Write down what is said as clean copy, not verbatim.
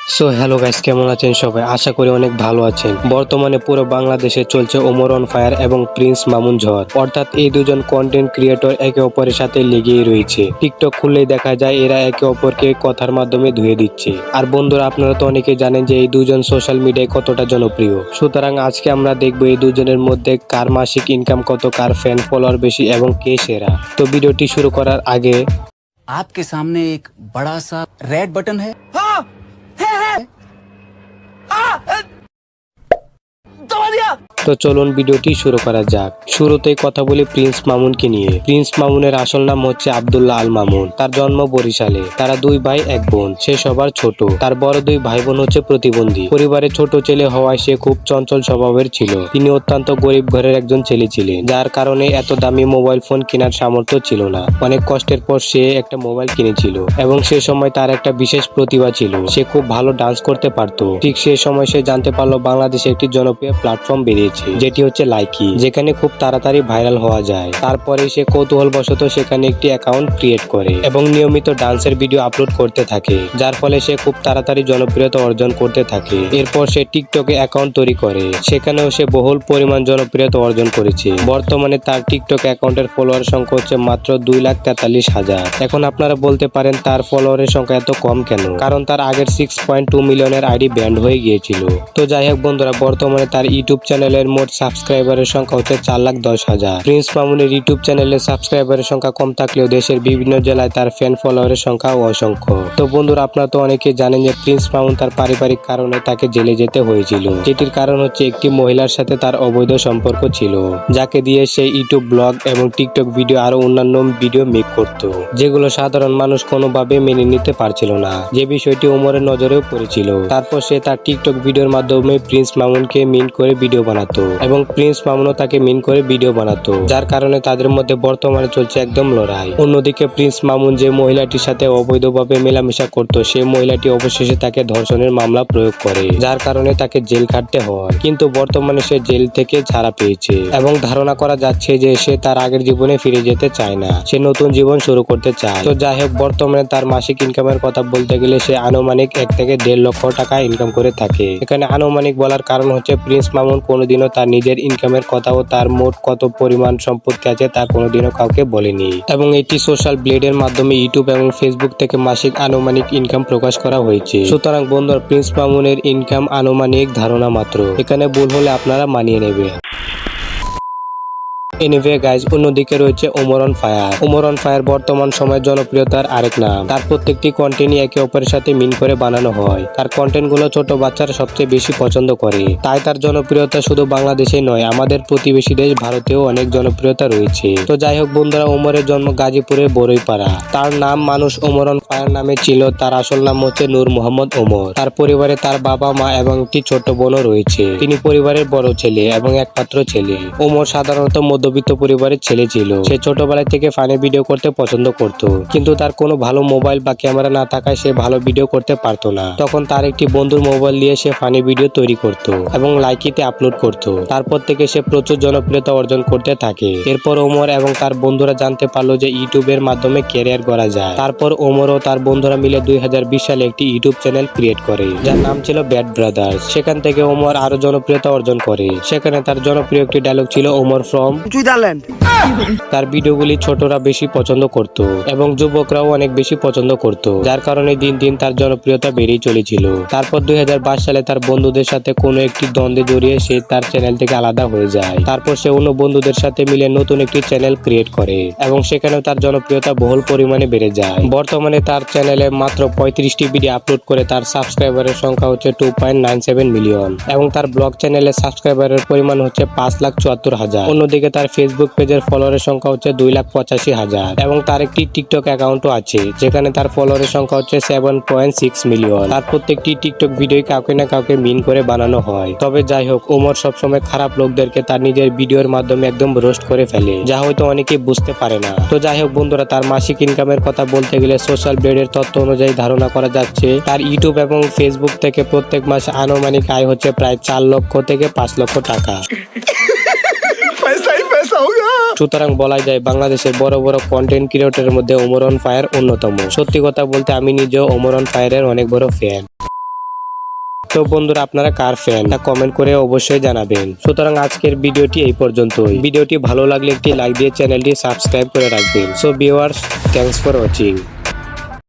So hello guys, কেমন আছেন সবাই? আশা করি অনেক ভালো আছেন। বর্তমানে পুরো বাংলাদেশে চলছে ওমর অন ফায়ার এবং প্রিন্স মামুন ঝড়। অর্থাৎ এই দুজন কন্টেন্ট ক্রিয়েটর একে অপরের সাথে লেগেই রয়েছে। টিকটক খুললেই দেখা যায় এরা একে অপরকে কথার মাধ্যমে ধুয়ে দিচ্ছে। আর বন্ধুরা, আপনারা তো অনেকে জানেন যে এই দুজন সোশ্যাল মিডিয়ায় কতটা জনপ্রিয়। সুতরাং আজকে আমরা দেখবো এই দুজনের মধ্যে কার মাসিক ইনকাম কত, কার ফ্যান ফলোয়ার বেশি এবং কে সেরা। তো ভিডিওটি শুরু করার আগে आपके सामने एक बड़ा सा रेड बटन है। তো চলুন ভিডিওটি শুরু করা যাক। শুরুতেই কথা বলি প্রিন্স মামুনকে নিয়ে। প্রিন্স মামুনের আসল নাম হচ্ছে আব্দুল্লাহ আল মামুন। তার জন্ম বরিশালে। তারা দুই ভাই এক বোন। সে সবার ছোট। তার বড় দুই ভাই বোন হচ্ছে প্রতিবন্ধী। পরিবারের ছোট ছেলে হওয়ায় সে খুব চঞ্চল স্বভাবের ছিল। তিনি অত্যন্ত গরিব ঘরের একজন ছেলে ছিলেন, যার কারণে এত দামি মোবাইল ফোন কেনার সামর্থ্য ছিল না। অনেক কষ্টের পর সে একটা মোবাইল কিনেছিল এবং সে সময় তার একটা বিশেষ প্রতিভা ছিল। সে খুব ভালো ডান্স করতে পারতো। ঠিক সে সময় সে জানতে পারলো বাংলাদেশে একটি জনপ্রিয় প্ল্যাটফর্ম বেরিয়েছে, যেটি হচ্ছে লাইকি, যেখানে খুব তাড়াতাড়ি ভাইরাল হওয়া যায়। তারপরে সে কৌতূহলবশত সেখানে একটি অ্যাকাউন্ট ক্রিয়েট করে এবং নিয়মিত ডান্সের ভিডিও আপলোড করতে থাকে, যার ফলে সে খুব তাড়াতাড়ি জনপ্রিয়তা অর্জন করতে থাকে। এরপর সে টিকটকে অ্যাকাউন্ট তৈরি করে, সেখানেও সে বহুল পরিমাণ জনপ্রিয়তা অর্জন করেছে। বর্তমানে তার টিকটক অ্যাকাউন্টের ফলোয়ার সংখ্যা হচ্ছে মাত্র 2,43,000। এখন আপনারা বলতে পারেন তার ফলোয়ারের সংখ্যা এত কম কেন? কারণ তার আগের 6.2 মিলিয়নের আইডি ব্যান্ড হয়ে গিয়েছিল। তো যাই হোক বন্ধুরা, বর্তমানে তার ইউটিউব চ্যানেলের মোট সাবস্ক্রাইবারের সংখ্যা হচ্ছে 4,10,000। প্রিন্স মামুনের ইউটিউব চ্যানেলের সাবস্ক্রাইবারের সংখ্যা কম থাকলেও দেশের বিভিন্ন জেলায় তার ফ্যান ফলোয়ারের সংখ্যা অসংখ্য। তো বন্ধুরা, আপনারা তো অনেকে জানেন যে প্রিন্স মামুন তার পারিবারিক কারণে তাকে জেলে যেতে হয়েছিল, যেটির কারণ হচ্ছে একটি মহিলার সাথে তার অবৈধ সম্পর্ক ছিল, যাকে দিয়ে সে ইউটিউব ব্লগ এবং টিকটক ভিডিও আরো অন্যান্য ভিডিও মেক করত, যেগুলো সাধারণ মানুষ কোনোভাবে মেনে নিতে পারছিল না। যে বিষয়টি ওমরের নজরেও পড়েছিল। তারপর সে তার টিকটক ভিডিওর মাধ্যমে প্রিন্স মামুনকে মিন করে ভিডিও বানাতো এবং প্রিন্স মামুনও তাকে মিন করে ভিডিও বানাতো, যার কারণে তাদের মধ্যে বর্তমানে চলছে একদম লড়াই। অন্যদিকে প্রিন্স মামুন যে মহিলাটির সাথে অবৈধভাবে মেলামেশা করত, সে মহিলাটি অবশেষে তাকে ধর্ষণের মামলা প্রয়োগ করে, যার কারণে তাকে জেল খাটতে হয়। কিন্তু বর্তমানে সে জেল থেকে ছাড়া পেয়েছে এবং ধারণা করা যাচ্ছে যে সে তার আগের জীবনে ফিরে যেতে চায় না, সে নতুন জীবন শুরু করতে চায়। তো যাই হোক, বর্তমানে তার মাসিক ইনকামের কথা বলতে গেলে সে আনুমানিক 1 থেকে 1.5 লক্ষ টাকা ইনকাম করে থাকে। এখানে আনুমানিক বলার কারণ হচ্ছে প্রিন্স মামুন কোনোদিনও তার নিজের ইনকামের কথা ও তার মোট কত পরিমাণ সম্পত্তি আছে তা কোনোদিনও কাউকে বলেনি, এবং এটি সোশ্যাল ব্লেডের মাধ্যমে ইউটিউব এবং ফেসবুক থেকে মাসিক আনুমানিক ইনকাম প্রকাশ করা হয়েছে। সুতরাং বন্ধুরা, প্রিন্স মামুনের ইনকাম আনুমানিক ধারণা মাত্র। এখানে ভুল হলে আপনারা মানিয়ে নেবেন। এনিওয়ে গাইজ, অন্যদিকে রয়েছে Omar on fire. Omar on fire বর্তমান সময়ে জনপ্রিয়তার আরেক নাম। তার প্রত্যেকটি কন্টেন্টই একে অপরের সাথে মিন করে বানানো হয়। তার কন্টেন্ট গুলো ছোট বাচ্চারা সবচেয়ে বেশি পছন্দ করে। তাই তার জনপ্রিয়তা শুধু বাংলাদেশে নয়, আমাদের প্রতিবেশী দেশ ভারতেও অনেক জনপ্রিয়তা রয়েছে। তো যাই হোক বন্ধুরা, ওমরের জন্ম গাজীপুরের বড়ইপাড়া। তার নাম মানুষ ওমর অন ফায়ার নামে ছিল। তার আসল নাম হচ্ছে নূর মোহাম্মদ ওমর। তার পরিবারে তার বাবা মা এবং একটি ছোট বোনও রয়েছে। তিনি পরিবারের বড় ছেলে এবং একমাত্র ছেলে। ওমর সাধারণত মধ্যবিত্ত পরিবারের ছেলে ছিল। সে ছোটবেলায় থেকে ফানি ভিডিও করতে পছন্দ করত, কিন্তু তার কোনো ভালো মোবাইল বা ক্যামেরা না থাকায় সে ভালো ভিডিও করতে পারতো না। তখন তার একটি বন্ধুর মোবাইল দিয়ে সে ফানি ভিডিও তৈরি করত এবং লাইকিতে আপলোড করত। তারপর থেকে সে প্রচুর জনপ্রিয়তা অর্জন করতে থাকে। এরপর ওমর এবং তার বন্ধুরা জানতে পারলো যে ইউটিউবের মাধ্যমে ক্যারিয়ার গড়া যায়। তারপর ওমর ও তার বন্ধুরা মিলে 2020 সালে একটি ইউটিউব চ্যানেল ক্রিয়েট করে, যার নাম ছিল ব্যাড ব্রাদার্স। সেখান থেকে ওমর আরো জনপ্রিয়তা অর্জন করে। সেখানে তার জনপ্রিয় একটি ডায়লগ ছিল ওমর ফ্রম সুইজারল্যান্ড। তার ভিডিওগুলি ছোটরা বেশি পছন্দ করত এবং যুবকরাও অনেক বেশি পছন্দ করত, যার কারণে দিন দিন তার জনপ্রিয়তা বেড়েই চলেছিল। তারপর 2022 সালে তার বন্ধুদের সাথে কোনো একটি দ্বন্দ্বে জড়িয়ে সে তার চ্যানেল থেকে আলাদা হয়ে যায়। তারপর সে অন্য বন্ধুদের সাথে মিলে নতুন একটি চ্যানেল ক্রিয়েট করে এবং সেখানেও তার জনপ্রিয়তা বহুল পরিমাণে বেড়ে যায়। বর্তমানে তার চ্যানেলে মাত্র 35টি ভিডিও আপলোড করে তার সাবস্ক্রাইবারের সংখ্যা হচ্ছে 2.97 মিলিয়ন এবং তার ব্লগ চ্যানেলের সাবস্ক্রাইবারের পরিমাণ হচ্ছে 5,74,000। অন্যদিকে তার ফেসবুক পেজের ফলোয়ারের সংখ্যা হচ্ছে 2,85,000 এবং তার একটি টিকটক অ্যাকাউন্টও আছে, যেখানে তার ফলোয়ারের সংখ্যা হচ্ছে 7.6 মিলিয়ন। তার প্রত্যেকটি টিকটক ভিডিও কাউকে না কাউকে মিন করে বানানো হয়। তবে যাই হোক, ওমর সবসময় খারাপ লোকদেরকে তার নিজের ভিডিওর মাধ্যমে একদম রোস্ট করে ফেলে, যা হয়তো অনেকে বুঝতে পারে না। তো যাই হোক বন্ধুরা, তার মাসিক ইনকামের কথা বলতে গেলে সোশ্যাল ব্লেডের তথ্য অনুযায়ী ধারণা করা যাচ্ছে তার ইউটিউব এবং ফেসবুক থেকে প্রত্যেক মাসে আনুমানিক আয় হচ্ছে প্রায় 4 লক্ষ থেকে 5 লক্ষ টাকা। সুতরাং বলা যায় বাংলাদেশের বড় বড় কন্টেন্ট ক্রিয়েটরের মধ্যে ওমর অন ফায়ার অন্যতম। সত্যি কথা বলতে আমি নিজেও ওমর অন ফায়ারের অনেক বড় ফ্যান। সো বন্ধুরা, আপনারা কার ফ্যান তা কমেন্ট করে অবশ্যই জানাবেন। সুতরাং আজকের ভিডিওটি এই পর্যন্তই। ভিডিওটি ভালো লাগলে একটি লাইক দিয়ে চ্যানেলটি সাবস্ক্রাইব করে রাখবেন। So viewers, thanks for watching.